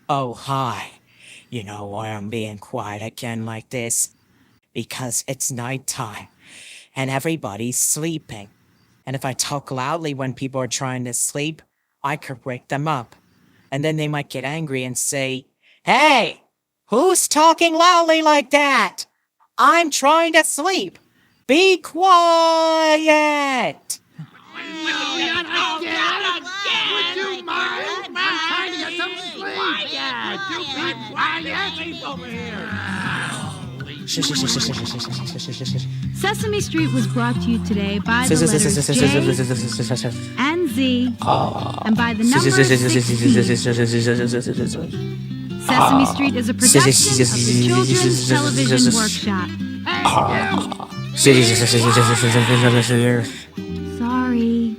Oh, hi. You know why I'm being quiet again like this? Because it's nighttime and everybody's sleeping. And if I talk loudly when people are trying to sleep, I could wake them up. And then they might get angry and say, "Hey, who's talking loudly like that? I'm trying to sleep. Be quiet." Not again! Would you mind? I'm trying to get some sleep! Would you be quiet? Over here! Sesame Street was brought to you today by the letters J and Z and by the number 16. Sesame Street is a production of the Children's Television Workshop. Sorry.